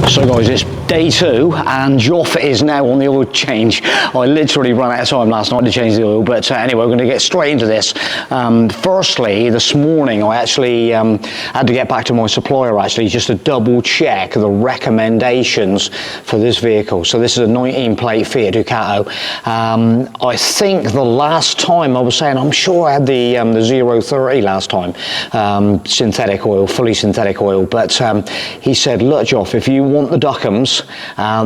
So guys, it's day 2 and Joff is now on the oil change. I literally ran out of time last night to change the oil, but anyway, we're going to get straight into this. Firstly, this morning I actually had to get back to my supplier just to double check the recommendations for this vehicle. So this is a 19 plate Fiat Ducato. I think the last time I was saying, I'm sure I had the 030 last time, synthetic oil, fully synthetic oil, but he said, look Joff, if you want the Ducams,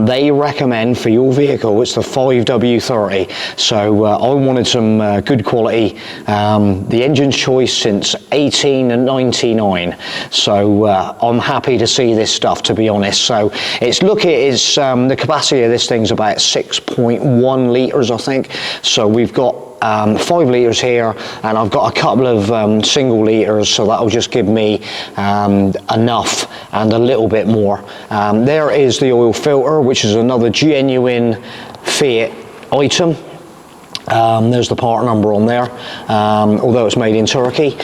they recommend for your vehicle it's the 5W30. So I wanted some good quality. The engine's choice since 1899. So I'm happy to see this stuff, to be honest. So the capacity of this thing's about 6.1 litres, I think. So we've got 5 litres here, and I've got a couple of single litres, so that'll just give me enough and a little bit more. There is the oil filter, which is another genuine Fiat item. There's the part number on there, although it's made in Turkey.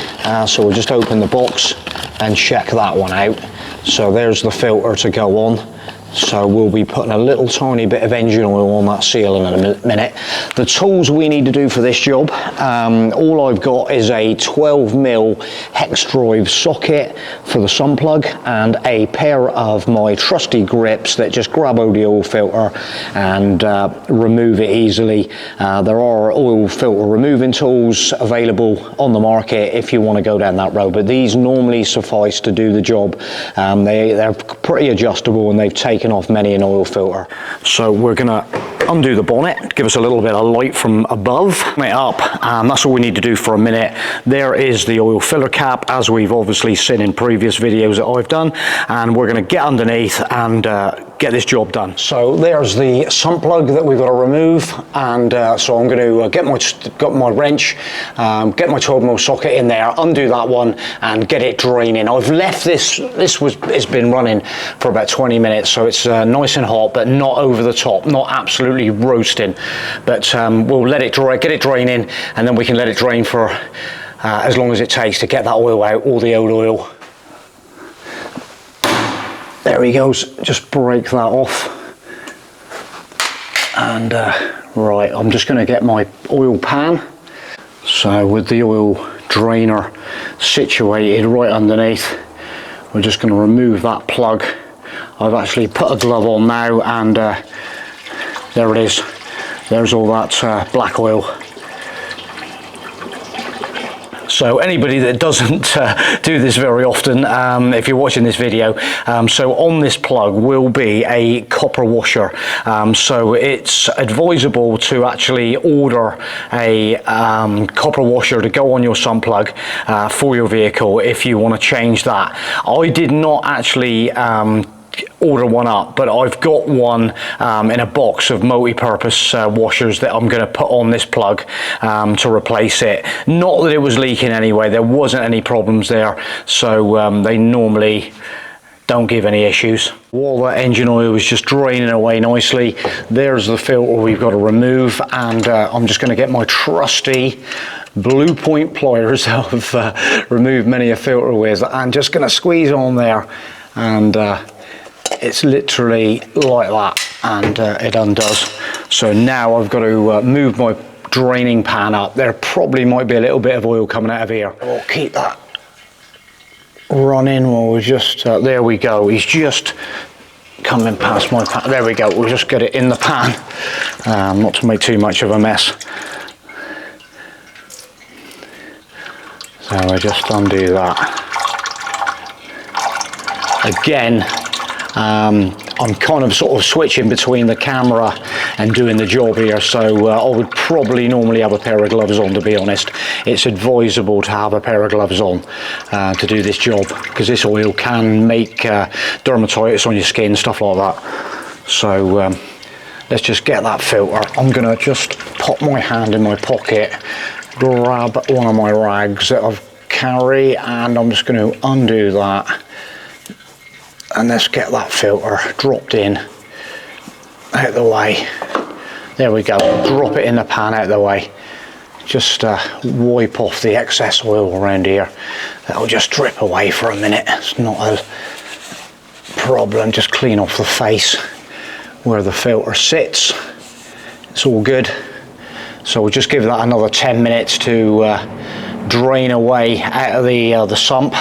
So we'll just open the box and check that one out. So there's the filter to go on. So we'll be putting a little tiny bit of engine oil on that seal in a minute. The tools we need to do for this job, all I've got is a 12mm hex drive socket for the sun plug and a pair of my trusty grips that just grab out the oil filter and remove it easily. There are oil filter removing tools available on the market if you want to go down that road, but these normally suffice to do the job. They're pretty adjustable and they've taken off many an oil filter. So we're gonna undo the bonnet, give us a little bit of light from above, it up, and that's all we need to do for a minute. There is the oil filler cap, as we've obviously seen in previous videos that I've done, and we're gonna get underneath and get this job done. So there's the sump plug that we've got to remove, and so I'm going to get my wrench, get my 12mm socket in there, undo that one and get it draining. I've left it's been running for about 20 minutes, so it's nice and hot, but not over the top, not absolutely roasting, but we'll let it dry, get it draining, and then we can let it drain for as long as it takes to get that oil out, all the old oil. There he goes, just break that off. And right, I'm just going to get my oil pan. So with the oil drainer situated right underneath, we're just going to remove that plug. I've actually put a glove on now, and there it is. There's all that black oil. So anybody that doesn't do this very often, if you're watching this video, so on this plug will be a copper washer. So it's advisable to actually order a copper washer to go on your sun plug for your vehicle if you want to change that. I did not actually order one up, but I've got one in a box of multi-purpose washers that I'm going to put on this plug to replace it. Not that it was leaking anyway, there wasn't any problems there, so they normally don't give any issues. All that engine oil is just draining away nicely. There's the filter we've got to remove, and I'm just going to get my trusty Blue Point pliers that I've removed many a filter with, and just going to squeeze on there, and it's literally like that, and it undoes. So now I've got to move my draining pan up. There probably might be a little bit of oil coming out of here. We'll keep that running while we're just, there we go. He's just coming past my pan. There we go. We'll just get it in the pan, not to make too much of a mess. So I just undo that. Again, I'm kind of sort of switching between the camera and doing the job here, so I would probably normally have a pair of gloves on, to be honest. It's advisable to have a pair of gloves on to do this job, because this oil can make dermatitis on your skin, stuff like that. So let's just get that filter. I'm going to just pop my hand in my pocket, grab one of my rags that I've carry, and I'm just going to undo that. And let's get that filter dropped in, out the way. There we go, drop it in the pan out the way. Just wipe off the excess oil around here. That'll just drip away for a minute. It's not a problem. Just clean off the face where the filter sits. It's all good. So we'll just give that another 10 minutes to drain away out of the sump.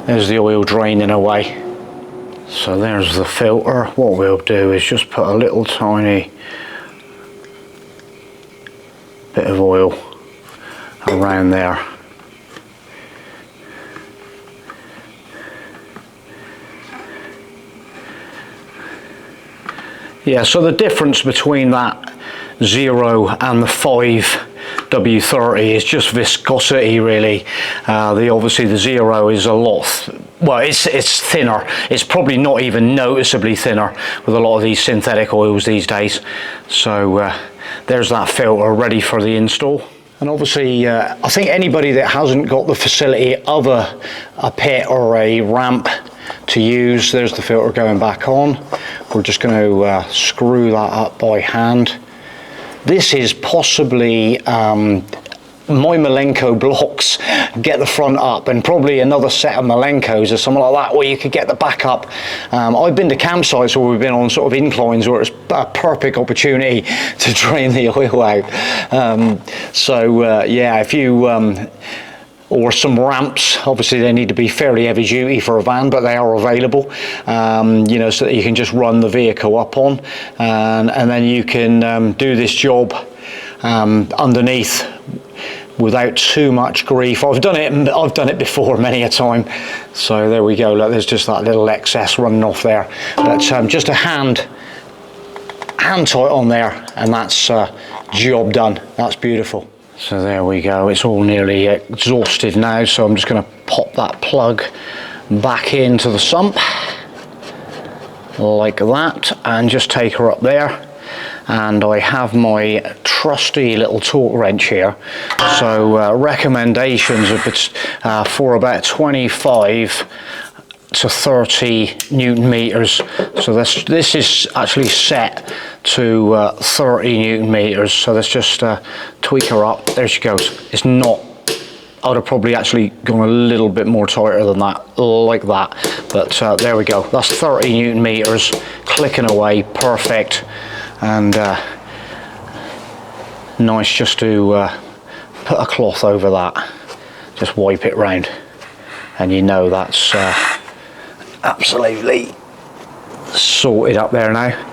There's the oil draining away. So there's the filter. What we'll do is just put a little tiny bit of oil around there. Yeah, so the difference between that 0 and the 5W30 is just viscosity, really. Obviously the 0 is a lot, well, it's thinner. It's probably not even noticeably thinner with a lot of these synthetic oils these days. So there's that filter ready for the install. And obviously, I think anybody that hasn't got the facility of a pit or a ramp to use, there's the filter going back on. We're just going to screw that up by hand. This is possibly my Malenko blocks get the front up, and probably another set of Malenkos or something like that where you could get the back up. I've been to campsites where we've been on sort of inclines where it's a perfect opportunity to drain the oil out. Yeah, if you or some ramps, obviously they need to be fairly heavy duty for a van, but they are available, you know, so that you can just run the vehicle up on, and then you can do this job underneath without too much grief. I've done it before many a time. So there we go. Look, there's just that little excess running off there, but just a hand tight on there, and that's job done. That's beautiful. So there we go. It's all nearly exhausted now, so I'm just going to pop that plug back into the sump like that, and just take her up there. And I have my trusty little torque wrench here. So recommendations are for about 25 to 30 Newton meters. So this is actually set to 30 Newton meters. So let's just tweak her up. There she goes. It's not, I would have probably actually gone a little bit more tighter than that, like that. But there we go. That's 30 Newton meters, clicking away, perfect. And nice just to put a cloth over that, just wipe it round, and you know that's absolutely sorted up there now.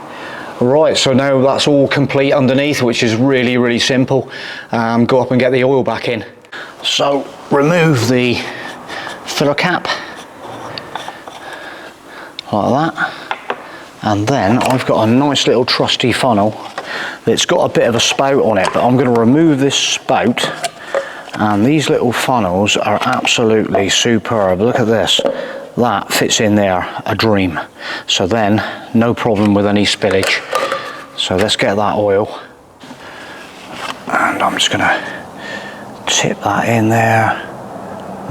Right, so now that's all complete underneath, which is really, really simple. Go up and get the oil back in. So remove the filler cap like that. And then I've got a nice little trusty funnel that's got a bit of a spout on it, but I'm going to remove this spout, and these little funnels are absolutely superb. Look at this. That fits in there, a dream. So then, no problem with any spillage. So let's get that oil. And I'm just going to tip that in there.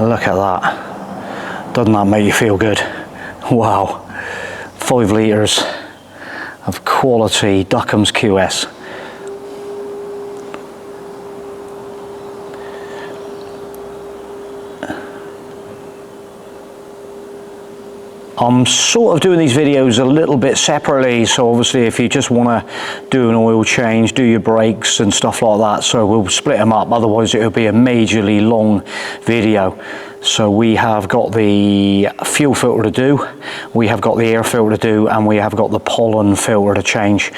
Look at that. Doesn't that make you feel good? Wow. 5 litres of quality Ducat's QS. I'm sort of doing these videos a little bit separately, so obviously if you just want to do an oil change, do your brakes and stuff like that, so we'll split them up, otherwise it'll be a majorly long video. So we have got the fuel filter to do, we have got the air filter to do, and we have got the pollen filter to change.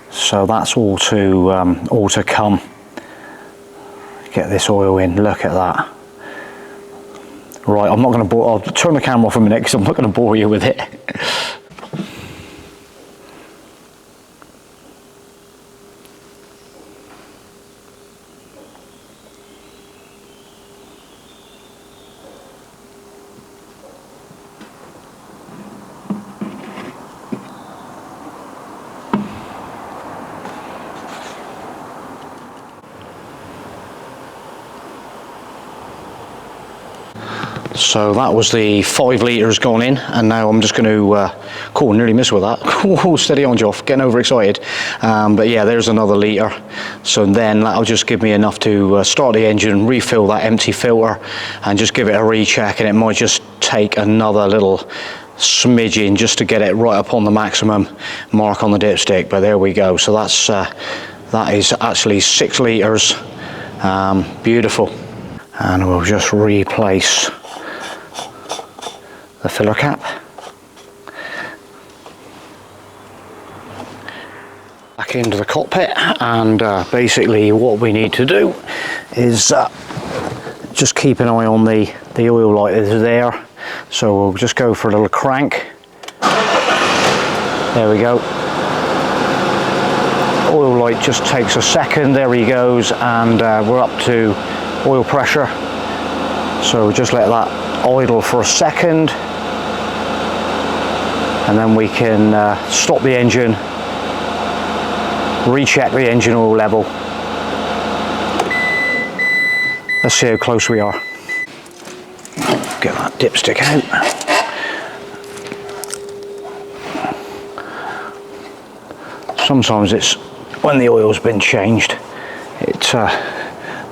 So that's all to come. Get this oil in, look at that. Right, I'm not going to bore, I'll turn the camera off a minute because I'm not going to bore you with it. So that was the 5 litres gone in, and now I'm just going to, cool, nearly missed with that. Oh, steady on, Joff, getting overexcited. But yeah, there's another litre. So then that'll just give me enough to start the engine, refill that empty filter, and just give it a recheck, and it might just take another little smidgen just to get it right up on the maximum mark on the dipstick, but there we go. So that's that is actually 6 litres. Beautiful. And we'll just replace the filler cap. Back into the cockpit, and basically what we need to do is just keep an eye on the oil light that is there. So we'll just go for a little crank. There we go. Oil light just takes a second, there he goes, and we're up to oil pressure. So just let that idle for a second, and then we can stop the engine, recheck the engine oil level. Let's see how close we are. Get that dipstick out. Sometimes it's when the oil's been changed, it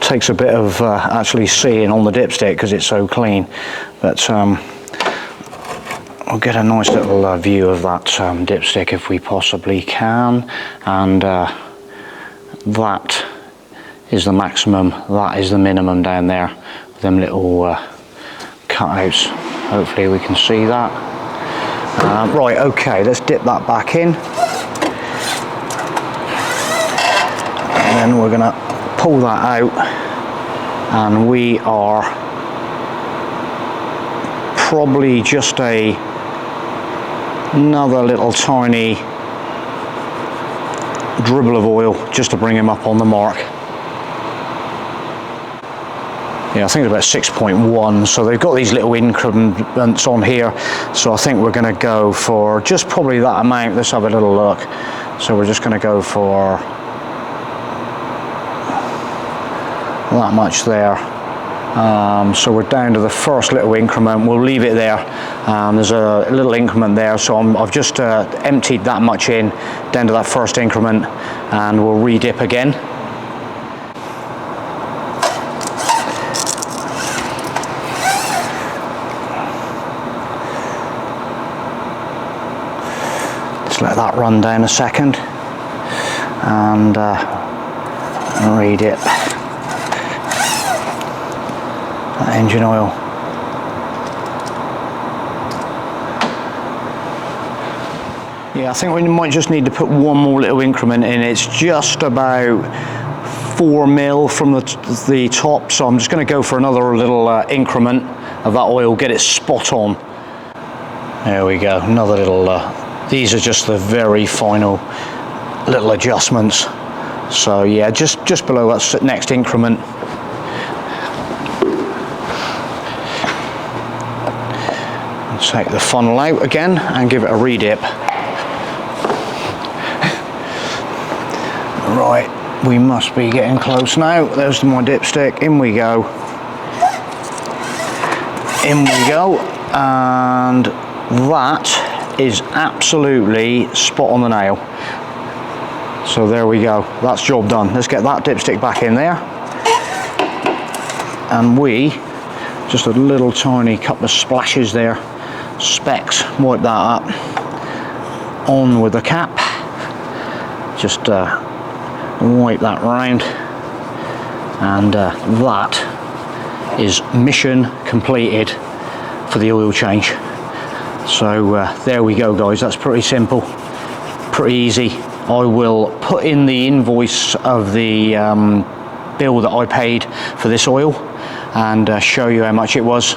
takes a bit of actually seeing on the dipstick because it's so clean, but I'll get a nice little view of that dipstick if we possibly can, and that is the maximum, that is the minimum down there, with them little cutouts. Hopefully we can see that. Right, okay, let's dip that back in, and then we're gonna pull that out, and we are probably just another little tiny dribble of oil just to bring him up on the mark. Yeah, I think it's about 6.1, so they've got these little increments on here, so I think we're going to go for just probably that amount. Let's have a little look. So we're just going to go for that much there. So we're down to the first little increment. We'll leave it there. There's a little increment there, so I've just emptied that much in down to that first increment, and we'll re-dip again. Just let that run down a second, and re-dip that engine oil. Yeah, I think we might just need to put one more little increment in. It's just about 4 mil from the top, so I'm just going to go for another little increment of that oil, get it spot on. There we go, another little, these are just the very final little adjustments. So yeah, just below that next increment. Take the funnel out again and give it a re-dip. Right, we must be getting close now. There's my dipstick, in we go. In we go, and that is absolutely spot on the nail. So there we go, that's job done. Let's get that dipstick back in there. And we, just a little tiny couple of splashes there, specks, wipe that up, on with the cap, just wipe that round, and that is mission completed for the oil change. So there we go guys, that's pretty simple, pretty easy. I will put in the invoice of the bill that I paid for this oil and show you how much it was.